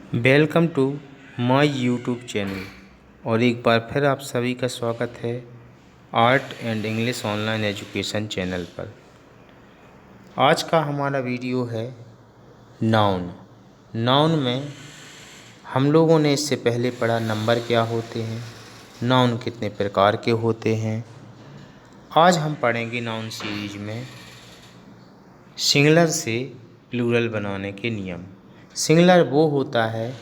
Welcome to my YouTube channel. और एक बार फिर आप सभी का स्वागत है art and English online education channel पर। आज का हमारा वीडियो है नाउन। नाउन में हम लोगों ने इससे पहले पढ़ा नंबर क्या होते हैं, नाउन कितने प्रकार के होते हैं। आज हम पढ़ेंगे नाउन सीरीज में सिंगुलर से प्लूरल बनाने के नियम। सिंगुलर वो होता है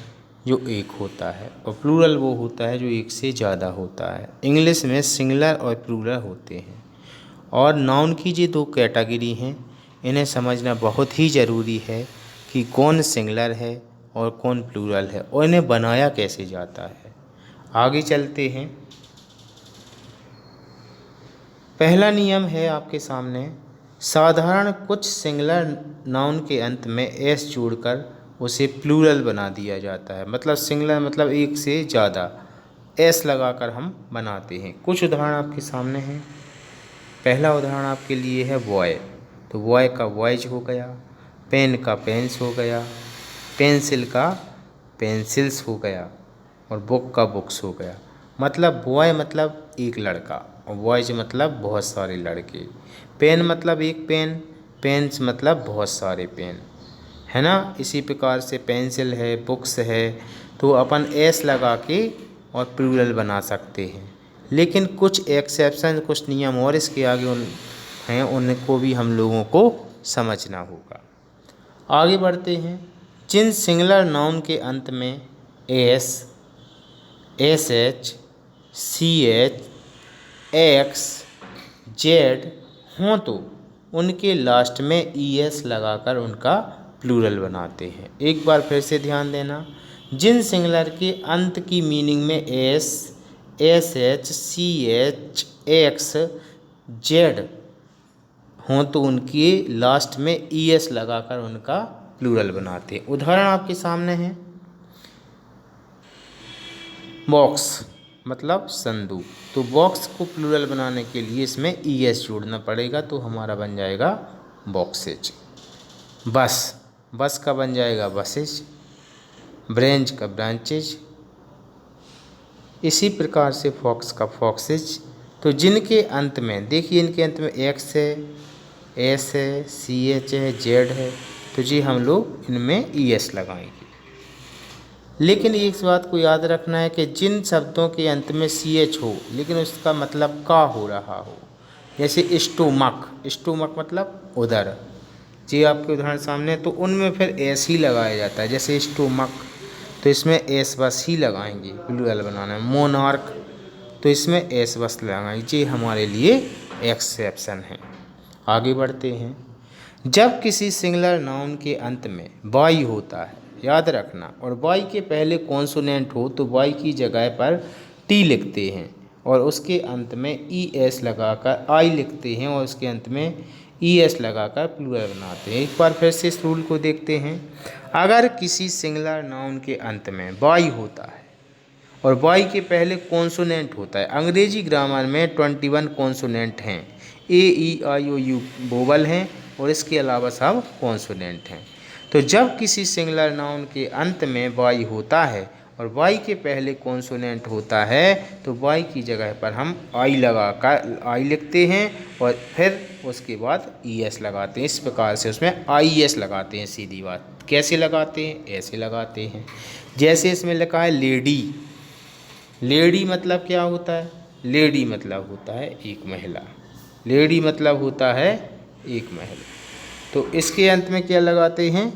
जो एक होता है और प्लूरल वो होता है जो एक से ज़्यादा होता है। इंग्लिश में सिंगुलर और प्लूरल होते हैं और नाउन की ये दो कैटेगरी हैं। इन्हें समझना बहुत ही ज़रूरी है कि कौन सिंगुलर है और कौन प्लूरल है और इन्हें बनाया कैसे जाता है। आगे चलते हैं। पहला नियम है आपके सामने, साधारण कुछ सिंगुलर नाउन के अंत में एस जोड़कर उसे प्लूरल बना दिया जाता है। मतलब सिंगुलर मतलब एक से ज़्यादा, एस लगाकर हम बनाते हैं। कुछ उदाहरण आपके सामने हैं। पहला उदाहरण आपके लिए है बॉय, तो बॉय का वॉयज हो गया, पेन का पेन्स हो गया, पेंसिल का पेंसिल्स हो गया और बुक का बुक्स हो गया। मतलब बॉय मतलब एक लड़का और बॉयज मतलब बहुत सारे लड़के। पेन मतलब एक पेन, पेन्स मतलब बहुत सारे पेन, है ना। इसी प्रकार से पेंसिल है, बुक्स है, तो अपन एस लगा के और प्लूरल बना सकते हैं। लेकिन कुछ एक्सेप्शन, कुछ नियम और इसके आगे हैं, उनको भी हम लोगों को समझना होगा। आगे बढ़ते हैं। जिन सिंगुलर नाउन के अंत में S, S H, C H, X, Z हों तो उनके लास्ट में ई एस लगाकर उनका प्लूरल बनाते हैं। एक बार फिर से ध्यान देना। जिन सिंगुलर के अंत की मीनिंग में S, S H, C H, X, Z हों तो उनके लास्ट में ई एस लगाकर उनका प्लूरल बनाते हैं। उदाहरण आपके सामने है। बॉक्स मतलब संदूक, तो बॉक्स को प्लूरल बनाने के लिए इसमें ई एस जोड़ना पड़ेगा, तो हमारा बन जाएगा बॉक्सेज। बस, बस का बन जाएगा बसेज, ब्रेंच का ब्रांचेज, इसी प्रकार से फॉक्स का फॉक्सेज। तो जिनके अंत में देखिए, इनके अंत में एक्स है, एस है, सी एच है, जेड है, तो जी हम लोग इनमें ई एस लगाएंगे। लेकिन एक बात को याद रखना है कि जिन शब्दों के अंत में सी एच हो लेकिन उसका मतलब का हो रहा हो, जैसे स्टोमक, स्टोमक मतलब उदर, जी आपके उदाहरण सामने, तो उनमें फिर एस ही लगाया जाता है। जैसे स्टोमक, तो इसमें एस बस ही लगाएंगे प्लूरल बनाना है। मोनार्क, तो इसमें एस बस लगाएंगे। जी हमारे लिए एक्सेप्शन है। आगे बढ़ते हैं। जब किसी सिंगुलर नाउन के अंत में वाई होता है, याद रखना, और वाई के पहले कॉन्सोनेंट हो तो वाई की जगह पर टी लिखते हैं और उसके अंत में ई एस लगाकर आई लिखते हैं और उसके अंत में ई एस लगाकर प्लूरल बनाते हैं। एक बार फिर से इस रूल को देखते हैं। अगर किसी सिंगुलर नाउन के अंत में वाई होता है और वाई के पहले कॉन्सोनेंट होता है, अंग्रेजी ग्रामर में 21 कॉन्सोनेंट हैं, ए ई आई ओ यू वोवल हैं और इसके अलावा सब कॉन्सोनेंट हैं। तो जब किसी सिंगुलर नाउन के अंत में वाई होता है और वाई के पहले कॉन्सोनेंट होता है तो वाई की जगह पर हम आई लगाकर आई लिखते हैं और फिर उसके बाद ई एस लगाते हैं। इस प्रकार से उसमें आई एस लगाते हैं। सीधी बात, कैसे लगाते हैं? ऐसे लगाते हैं। जैसे इसमें लिखा है लेडी, लेडी मतलब क्या होता है? लेडी मतलब होता है एक महिला, लेडी मतलब होता है एक महिला। तो इसके अंत में क्या लगाते हैं?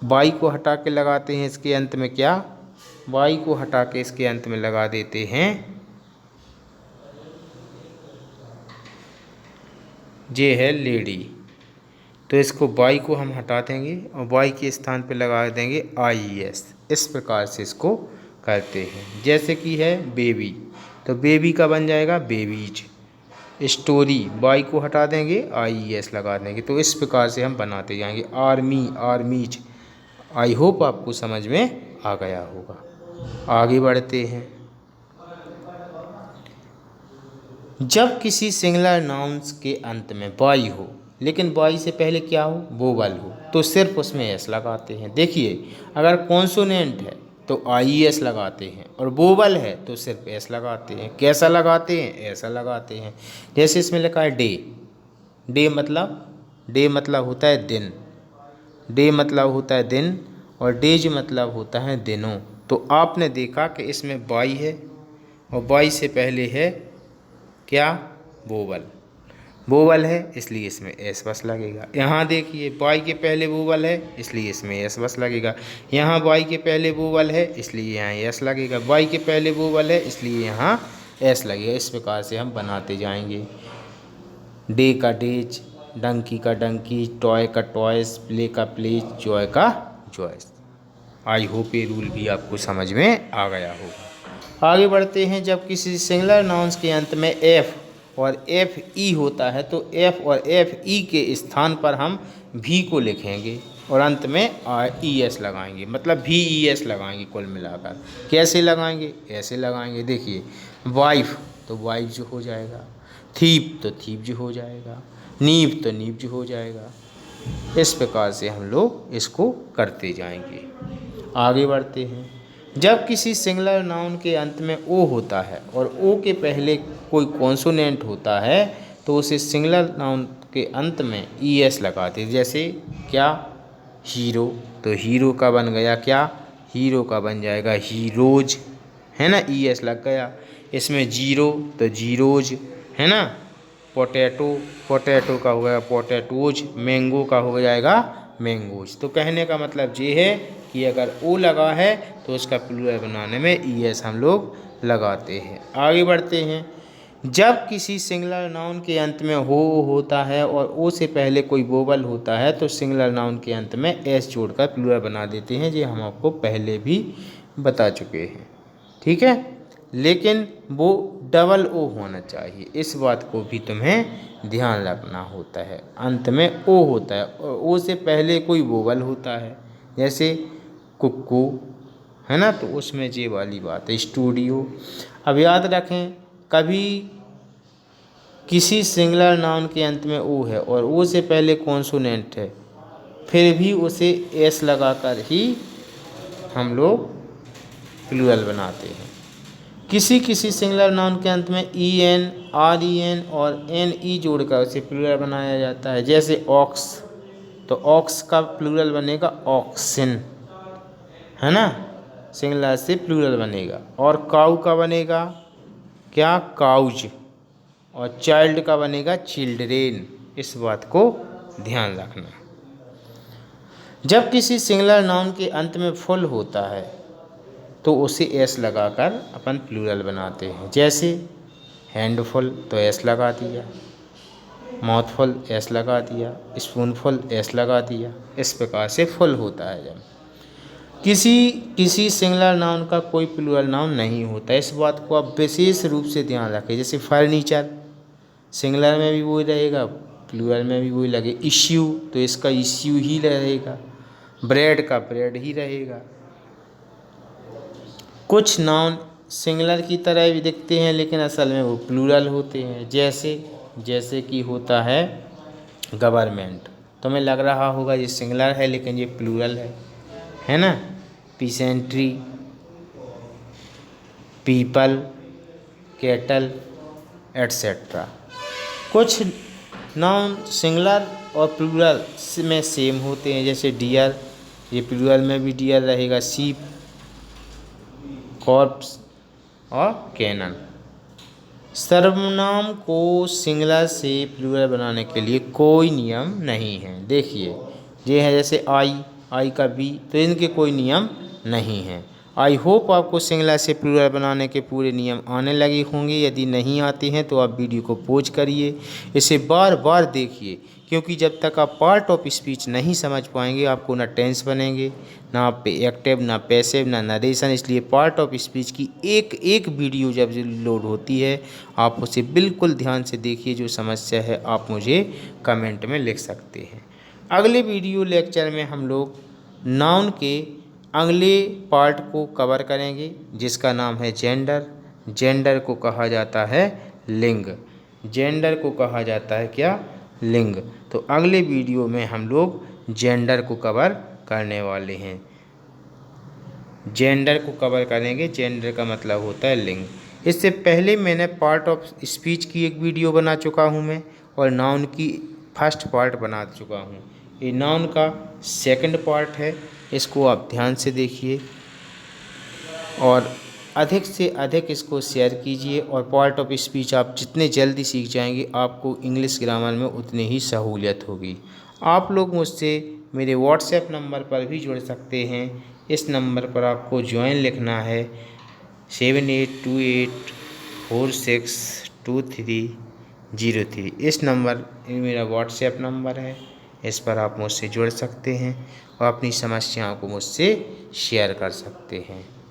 वाई को हटा के लगाते हैं इसके अंत में क्या? वाई को हटा के इसके अंत में लगा देते हैं ये है लेडी। तो इसको वाई को हम हटा देंगे और वाई के स्थान पे लगा देंगे आई एस। इस प्रकार से इसको करते हैं। जैसे कि है बेबी, तो बेबी का बन जाएगा बेबीज। स्टोरी, वाई को हटा देंगे आई एस लगा देंगे। तो इस प्रकार से हम बनाते जाएंगे। आर्मी, आर्मीज। आई होप आपको समझ में आ गया होगा। आगे बढ़ते हैं। जब किसी सिंगुलर नाउन्स के अंत में वाई हो लेकिन वाई से पहले क्या हो, वोवल हो, तो सिर्फ उसमें एस लगाते हैं। देखिए अगर कॉन्सोनेंट है तो आई एस लगाते हैं, और वोवल है तो सिर्फ एस लगाते हैं। कैसा लगाते हैं, ऐसा लगाते हैं। जैसे इसमें लिखा है डे, डे मतलब होता है दिन, डे मतलब होता है दिन, और डेज मतलब होता है दिनों। तो आपने देखा कि इसमें वाई है और वाई से पहले है क्या, वोवल, वोवल है इसलिए इसमें एस बस लगेगा। यहाँ देखिए वाई के पहले वोवल है इसलिए इसमें एस बस लगेगा। यहाँ वाई के पहले वोवल है इसलिए यहाँ एस लगेगा। वाई के पहले वोवल है इसलिए यहाँ एस लगेगा। इस प्रकार से हम बनाते जाएंगे। डे का डेज, डंकी का डंकी, टॉय का टॉयस, प्ले का प्लेज, जॉय का जॉयस। आई होप ये रूल भी आपको समझ में आ गया होगा। आगे बढ़ते हैं। जब किसी सिंगुलर नाउन्स के अंत में एफ और एफ ई होता है तो एफ और एफ ई के स्थान पर हम भी को लिखेंगे और अंत में ई एस लगाएंगे, मतलब भी ई एस लगाएंगे। कुल मिलाकर कैसे लगाएंगे, ऐसे लगाएंगे। देखिए वाइफ तो वाइफ जो हो जाएगा, थीप तो थीप जो हो जाएगा, नीप तो नीप जो हो जाएगा। इस प्रकार से हम लोग इसको करते जाएंगे। आगे बढ़ते हैं। जब किसी सिंगुलर नाउन के अंत में ओ होता है और ओ के पहले कोई कॉन्सोनेंट होता है तो उसे सिंगुलर नाउन के अंत में ई एस लगाते हैं। जैसे क्या, हीरो, तो हीरो का बन गया क्या, हीरो का बन जाएगा हीरोज, है ना, ई एस लग गया। इसमें जीरो तो जीरोज, है ना। पोटैटो, पोटैटो का हो गया पोटैटोज। मैंगो का हो जाएगा मैंगोज। तो कहने का मतलब ये है कि अगर ओ लगा है तो उसका प्लूरल बनाने में ई एस हम लोग लगाते हैं। आगे बढ़ते हैं। जब किसी सिंगुलर नाउन के अंत में हो होता है और ओ से पहले कोई वोवल होता है तो सिंगुलर नाउन के अंत में एस जोड़कर प्लूरल बना देते हैं। ये हम आपको पहले भी बता चुके हैं, ठीक है। लेकिन वो डबल ओ होना चाहिए, इस बात को भी तुम्हें ध्यान रखना होता है। अंत में ओ होता है और ओ से पहले कोई वोवल होता है, जैसे कुक्कू, है ना, तो उसमें ये वाली बात है। स्टूडियो। अब याद रखें, कभी किसी सिंगुलर नाउन के अंत में ओ है और ओ से पहले कॉन्सोनेंट है, फिर भी उसे एस लगाकर ही हम लोग प्लूरल बनाते हैं। किसी सिंगुलर नाउन के अंत में E N, R E N और एन ई जोड़कर उसे प्लूरल बनाया जाता है। जैसे ऑक्स, तो ऑक्स का प्लूरल बनेगा ऑक्सिन, है ना, सिंगुलर से प्लूरल बनेगा। और काऊ का बनेगा क्या, काउज, और चाइल्ड का बनेगा चिल्ड्रेन। इस बात को ध्यान रखना। जब किसी सिंगुलर नाउन के अंत में फुल होता है तो उसे एस लगाकर अपन प्लूरल बनाते हैं। जैसे हैंडफुल तो एस लगा दिया, माउथफुल एस लगा दिया, स्पूनफुल एस लगा दिया। इस प्रकार से फुल होता है। जब किसी सिंगुलर नाउन का कोई प्लूरल नाउन नहीं होता, इस बात को आप विशेष रूप से ध्यान रखें। जैसे फर्नीचर, सिंगुलर में भी वही रहेगा, प्लूरल में भी वही लगे। इश्यू, तो इसका इश्यू ही रहेगा। ब्रेड का ब्रेड ही रहेगा। कुछ नाउन सिंगुलर की तरह भी दिखते हैं लेकिन असल में वो प्लूरल होते हैं। जैसे कि होता है गवर्नमेंट, तुम्हें लग रहा होगा ये सिंगुलर है लेकिन ये प्लूरल है ना। पीसेंट्री, पीपल, कैटल, एट्सेट्रा। कुछ नाउन सिंगुलर और प्लूरल में सेम होते हैं। जैसे डियर, ये प्लूरल में भी डियर रहेगा। सीप, कॉर्प्स और कैनन। सर्वनाम को सिंगुलर से प्लूरल बनाने के लिए कोई नियम नहीं है। देखिए ये है जैसे आई का बी, तो इनके कोई नियम नहीं हैं। आई होप आपको सिंगुलर से प्लूरल बनाने के पूरे नियम आने लगे होंगे। यदि नहीं आते हैं तो आप वीडियो को पॉज करिए, इसे बार बार देखिए, क्योंकि जब तक आप पार्ट ऑफ स्पीच नहीं समझ पाएंगे आपको ना टेंस बनेंगे, ना आप पे एक्टिव, ना पैसिव, ना नरेशन। इसलिए पार्ट ऑफ स्पीच की एक एक वीडियो जब लोड होती है आप उसे बिल्कुल ध्यान से देखिए। जो समस्या है आप मुझे कमेंट में लिख सकते हैं। अगले वीडियो लेक्चर में हम लोग नाउन के अगले पार्ट को कवर करेंगे जिसका नाम है जेंडर। जेंडर को कहा जाता है लिंग। जेंडर को कहा जाता है क्या, लिंग। तो अगले वीडियो में हम लोग जेंडर को कवर करने वाले हैं। जेंडर को कवर करेंगे। जेंडर का मतलब होता है लिंग। इससे पहले मैंने पार्ट ऑफ स्पीच की एक वीडियो बना चुका हूँ मैं, और नाउन की फर्स्ट पार्ट बना चुका हूँ। ये नाउन का सेकंड पार्ट है, इसको आप ध्यान से देखिए और अधिक से अधिक इसको शेयर कीजिए। और पार्ट ऑफ स्पीच आप जितने जल्दी सीख जाएंगे आपको इंग्लिश ग्रामर में उतनी ही सहूलियत होगी। आप लोग मुझसे मेरे व्हाट्सएप नंबर पर भी जुड़ सकते हैं। इस नंबर पर आपको ज्वाइन लिखना है 7828462303। इस नंबर मेरा व्हाट्सएप नंबर है, इस पर आप मुझसे जुड़ सकते हैं और अपनी समस्याओं को मुझसे शेयर कर सकते हैं।